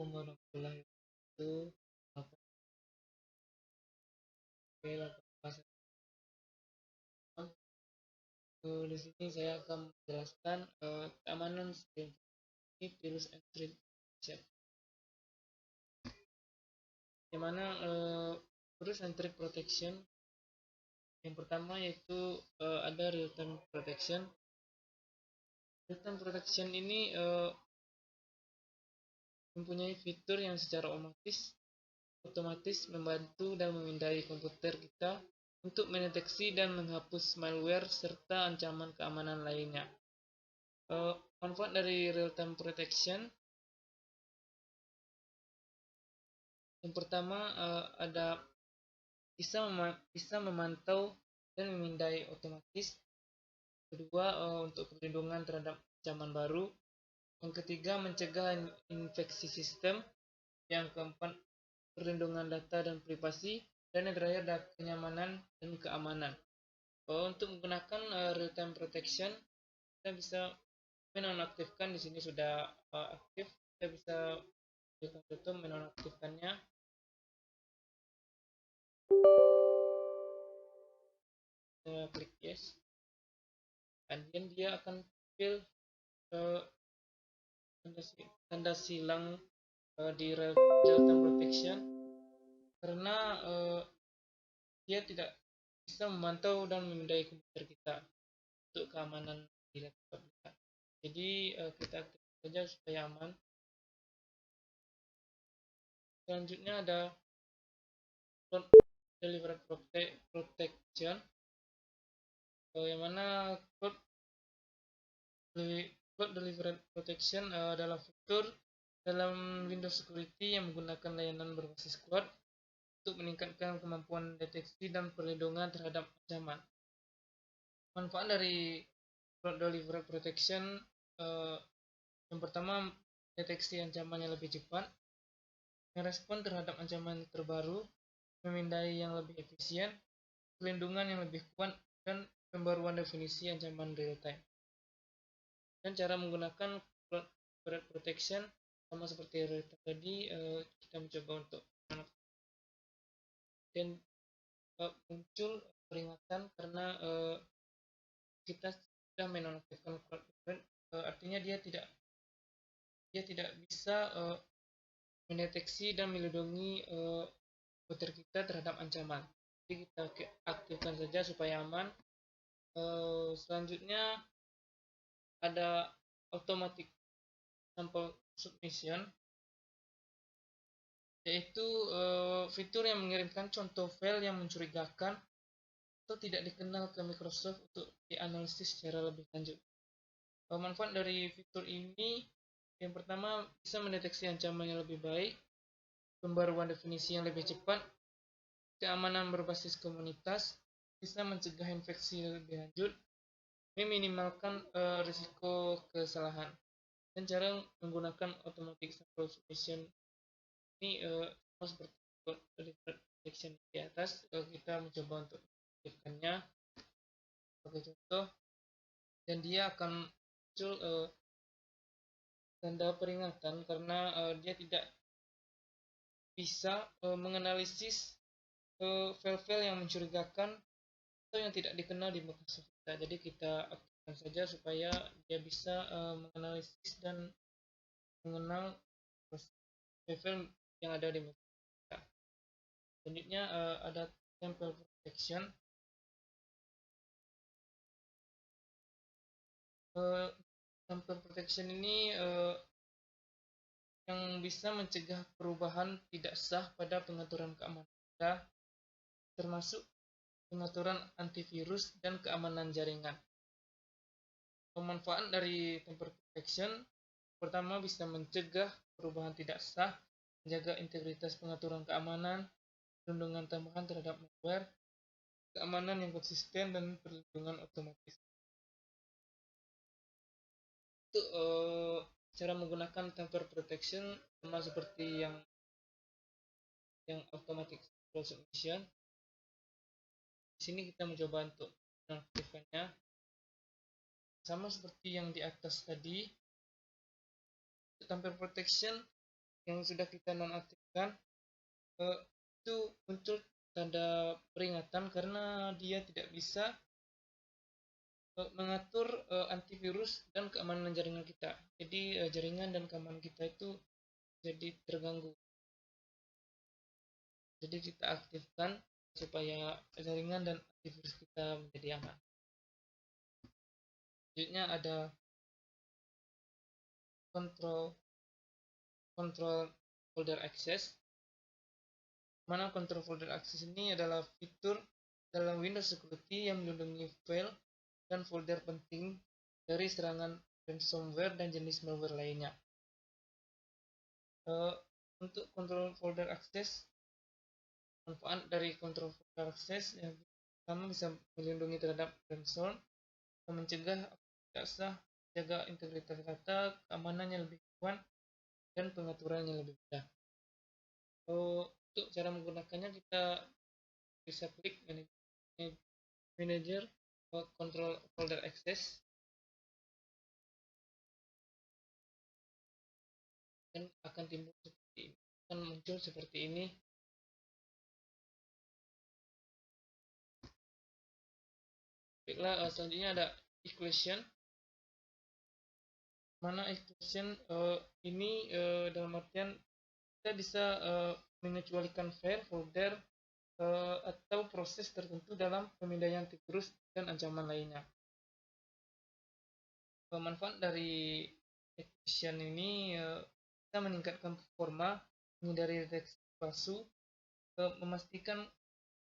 warahmatullahi wabarakatuh. Oke, di sini saya akan menjelaskan keamanan sistem virus and threat protection. Yang mana virus and threat protection yang pertama yaitu ada real time protection. Real time protection ini mempunyai fitur yang secara otomatis membantu dan memindai komputer kita untuk mendeteksi dan menghapus malware serta ancaman keamanan lainnya. Manfaat dari real time protection yang pertama ada bisa memantau dan memindai otomatis. Kedua, untuk perlindungan terhadap ancaman baru. Yang ketiga, mencegah infeksi sistem. Yang keempat, perlindungan data dan privasi. Dan yang terakhir adalah kenyamanan dan keamanan. Untuk menggunakan real time protection, kita bisa menonaktifkan. Di sini sudah aktif. Kita bisa tutup menonaktifkannya. Klik yes. Kemudian dia akan tampil tanda silang di real time protection karena dia tidak bisa memantau dan memindai komputer kita untuk keamanan di laptop kita. Jadi kita aktifkan saja supaya aman. Selanjutnya ada cloud delivered protection, yang mana cloud delivered protection adalah fitur dalam Windows Security yang menggunakan layanan berbasis cloud untuk meningkatkan kemampuan deteksi dan perlindungan terhadap ancaman. Manfaat dari cloud delivered protection yang pertama, deteksi ancaman yang lebih cepat, merespon terhadap ancaman terbaru, memindai yang lebih efisien, perlindungan yang lebih kuat, dan pembaruan definisi ancaman real time. Dan cara menggunakan cloud delivered protection sama seperti tadi, kita mencoba untuk dan muncul peringatan karena kita sudah menonaktifkan cloud delivered, artinya dia tidak bisa mendeteksi dan melindungi komputer kita terhadap ancaman. Jadi kita aktifkan saja supaya aman. Selanjutnya ada automatic sample submission, yaitu fitur yang mengirimkan contoh file yang mencurigakan atau tidak dikenal ke Microsoft untuk dianalisis secara lebih lanjut. Manfaat dari fitur ini yang pertama, bisa mendeteksi ancaman yang lebih baik, pembaruan definisi yang lebih cepat, keamanan berbasis komunitas, bisa mencegah infeksi lebih lanjut, meminimalkan risiko kesalahan. Dan cara menggunakan automatic sample submission ini seperti delivered protection di atas, kita mencoba untuk mengaktifkannya sebagai contoh, dan dia akan muncul tanda peringatan karena dia tidak bisa menganalisis file-file yang mencurigakan atau yang tidak dikenal di Microsoft kita. Jadi kita aktifkan saja supaya dia bisa menganalisis dan mengenal file yang ada di Microsoft kita. Selanjutnya ada template protection. Template protection ini yang bisa mencegah perubahan tidak sah pada pengaturan keamanan kita, termasuk pengaturan antivirus dan keamanan jaringan. Pemanfaat dari template protection pertama, bisa mencegah perubahan tidak sah, menjaga integritas pengaturan keamanan, perlindungan tambahan terhadap malware, keamanan yang konsisten, dan perlindungan otomatis. Itu cara menggunakan template protection sama seperti yang automatic sample submission. Di sini kita mencoba untuk mengaktifkannya sama seperti yang di atas tadi. Template protection yang sudah kita nonaktifkan itu muncul tanda peringatan karena dia tidak bisa mengatur antivirus dan keamanan jaringan kita. Jadi jaringan dan keamanan kita itu jadi terganggu. Jadi kita aktifkan supaya jaringan dan antivirus kita menjadi aman. Selanjutnya ada control folder access. Mana control folder access ini adalah fitur dalam Windows Security yang melindungi file dan folder penting dari serangan ransomware dan jenis malware lainnya. Untuk control folder access, manfaat dari control folder access yang pertama bisa melindungi terhadap ransom, mencegah tidak sah, jaga integritas data, keamanannya lebih kuat, dan pengaturannya lebih mudah. Untuk cara menggunakannya kita bisa klik manager control folder access dan akan timbul seperti ini, akan muncul seperti ini. Baiklah, selanjutnya ada exclusion. Mana exclusion ini dalam artian kita bisa mengecualikan file, folder, atau proses tertentu dalam pemindaian antivirus dan ancaman lainnya. Manfaat dari exclusion ini kita meningkatkan performa, menghindari deteksi palsu, memastikan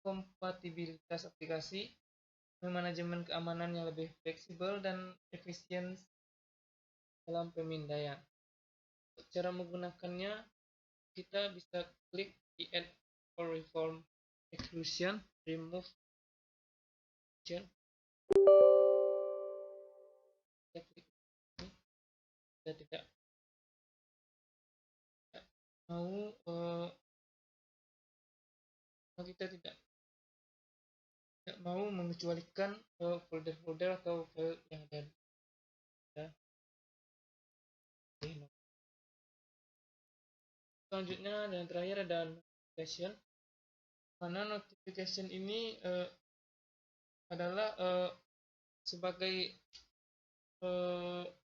kompatibilitas aplikasi, manajemen keamanan yang lebih fleksibel dan efisien dalam pemindaian. Cara menggunakannya, kita bisa klik di add or reform exclusion, remove exclusion. Kita klik ini, kita tidak mau kita tidak mau mengecualikan folder-folder atau file yang ada. Selanjutnya dan terakhir ada notification. Mana notification ini adalah sebagai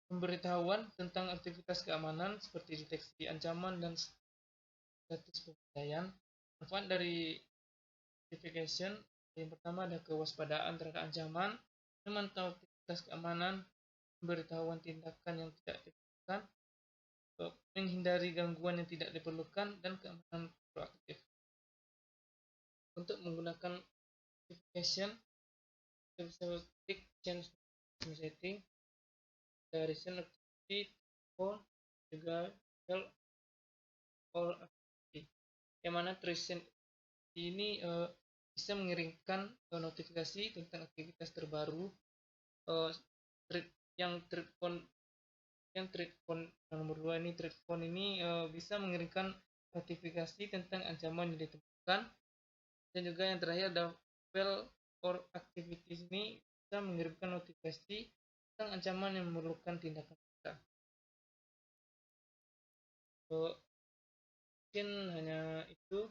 pemberitahuan tentang aktivitas keamanan seperti deteksi ancaman dan status pemindaian. Manfaat dari notification yang pertama ada kewaspadaan terhadap ancaman, memantau aktivitas keamanan, pemberitahuan tindakan yang tidak diperlukan, menghindari gangguan yang tidak diperlukan, dan keamanan proaktif. Untuk menggunakan notification, kita bisa klik change setting, dari recent activity, phone, juga shell all activity. Yang mana recent ini bisa mengirimkan notifikasi tentang aktivitas terbaru. Yang thread nomor 2 ini, thread phone ini bisa mengirimkan notifikasi tentang ancaman yang ditemukan. Dan juga yang terakhir ada fail or activities ini bisa mengirimkan notifikasi tentang ancaman yang memerlukan tindakan kita. Mungkin hanya itu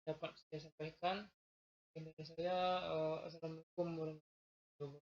dapat saya sampaikan. Dari saya, assalamualaikum warahmatullahi wabarakatuh.